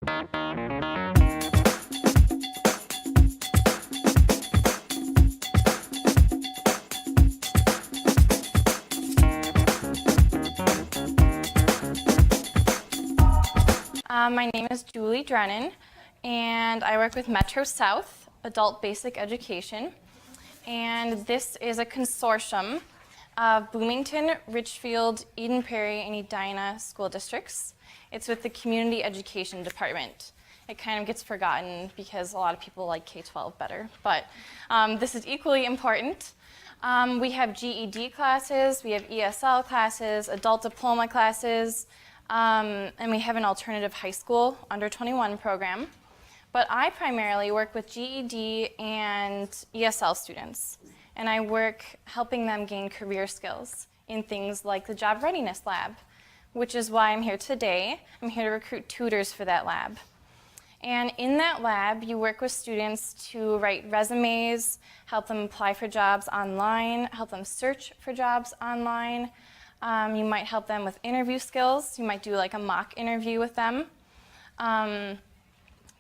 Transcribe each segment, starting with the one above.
My name is Julie Drennan, and I work with Metro South Adult Basic Education. And this is a consortium of Bloomington, Richfield, Eden Prairie, and Edina school districts. It's with the Community Education Department. It kind of gets forgotten because a lot of people like K-12 better, but this is equally important. We have GED classes, we have ESL classes, adult diploma classes, and we have an alternative high school under 21 program. But I primarily work with GED and ESL students, and I work helping them gain career skills in things like the Job Readiness Lab, which is why I'm here today. I'm here to recruit tutors for that lab. And in that lab, you work with students to write resumes, help them apply for jobs online, help them search for jobs online. You might help them with interview skills. You might do like a mock interview with them.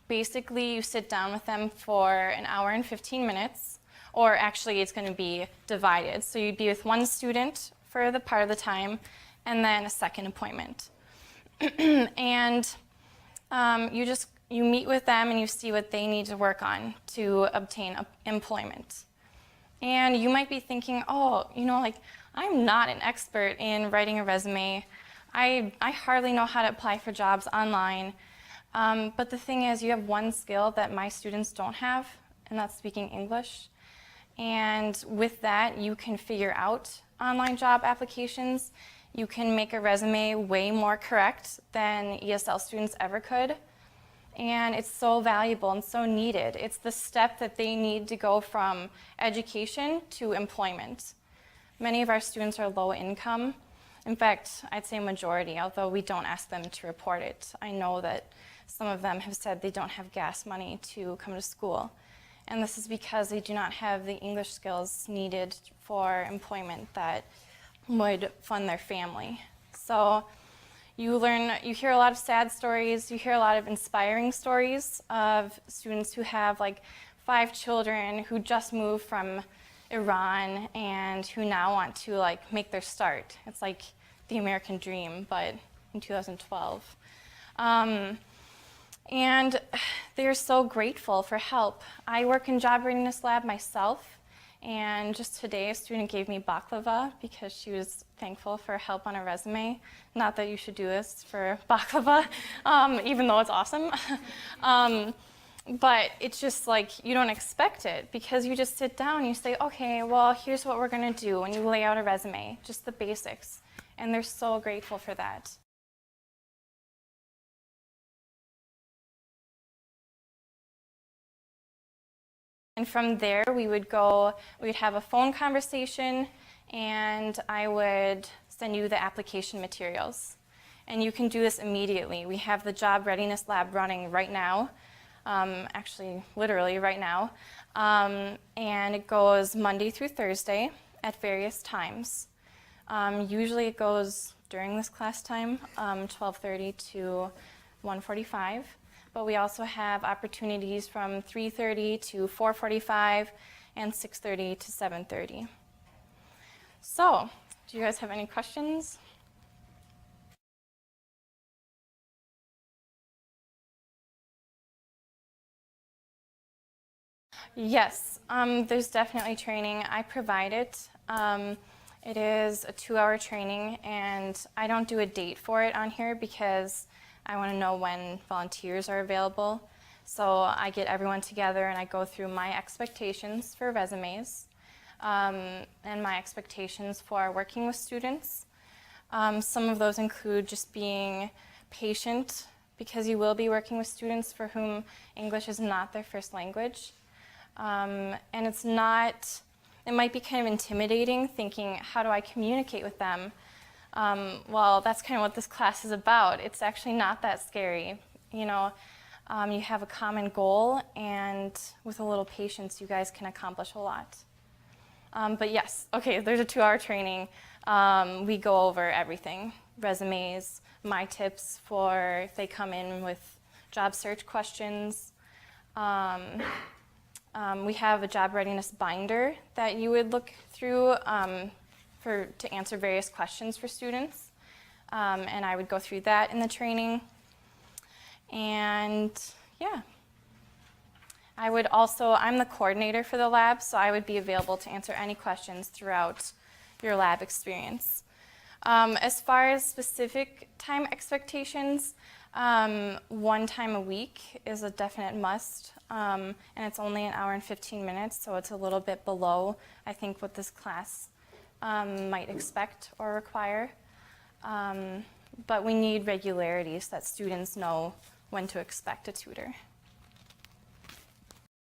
Basically, you sit down with them for an hour and 15 minutes, or actually it's going to be divided. So you'd be with one student for the part of the time, and then a second appointment. And you meet with them and you see what they need to work on to obtain employment. And you might be thinking, oh, like I'm not an expert in writing a resume. I hardly know how to apply for jobs online. But the thing is, you have one skill that my students don't have, and that's speaking English. And with that, you can figure out online job applications. You can make a resume way more correct than ESL students ever could. And it's so valuable and so needed. It's the step that they need to go from education to employment. Many of our students are low income. In fact, I'd say majority, although we don't ask them to report it. I know that some of them have said they don't have gas money to come to school. And this is because they do not have the English skills needed for employment that would fund their family. So you hear a lot of sad stories, you hear a lot of inspiring stories of students who have like 5 children who just moved from Iran and who now want to like make their start. It's like the American dream, but in 2012. And they're so grateful for help. I work in Job Readiness Lab myself, and just today a student gave me baklava because she was thankful for help on a resume. Not that you should do this for baklava, even though it's awesome. But it's just like you don't expect it because you just sit down and you say, okay, well, here's what we're gonna do, and you lay out a resume, just the basics. And they're so grateful for that. And from there, we'd have a phone conversation, and I would send you the application materials. And you can do this immediately. We have the Job Readiness Lab running right now, actually, literally right now. And it goes Monday through Thursday at various times. Usually it goes during this class time, 12:30 to 1:45. But we also have opportunities from 3:30 to 4:45 and 6:30 to 7:30. So, do you guys have any questions? Yes, there's definitely training. I provide it. It is a 2-hour training, and I don't do a date for it on here because I want to know when volunteers are available. So I get everyone together and I go through my expectations for resumes and my expectations for working with students. Some of those include just being patient because you will be working with students for whom English is not their first language. And it might be kind of intimidating thinking, how do I communicate with them? Well, that's kind of what this class is about. It's actually not that scary. You have a common goal, and with a little patience, you guys can accomplish a lot. But yes, okay, there's a 2-hour training. We go over everything, resumes, my tips for if they come in with job search questions. We have a job readiness binder that you would look through to answer various questions for students. And I would go through that in the training. And yeah. I'm the coordinator for the lab, so I would be available to answer any questions throughout your lab experience. As far as specific time expectations, 1 time a week is a definite must, and it's only an hour and 15 minutes, so it's a little bit below, I think, what this class might expect or require. But we need regularity so that students know when to expect a tutor.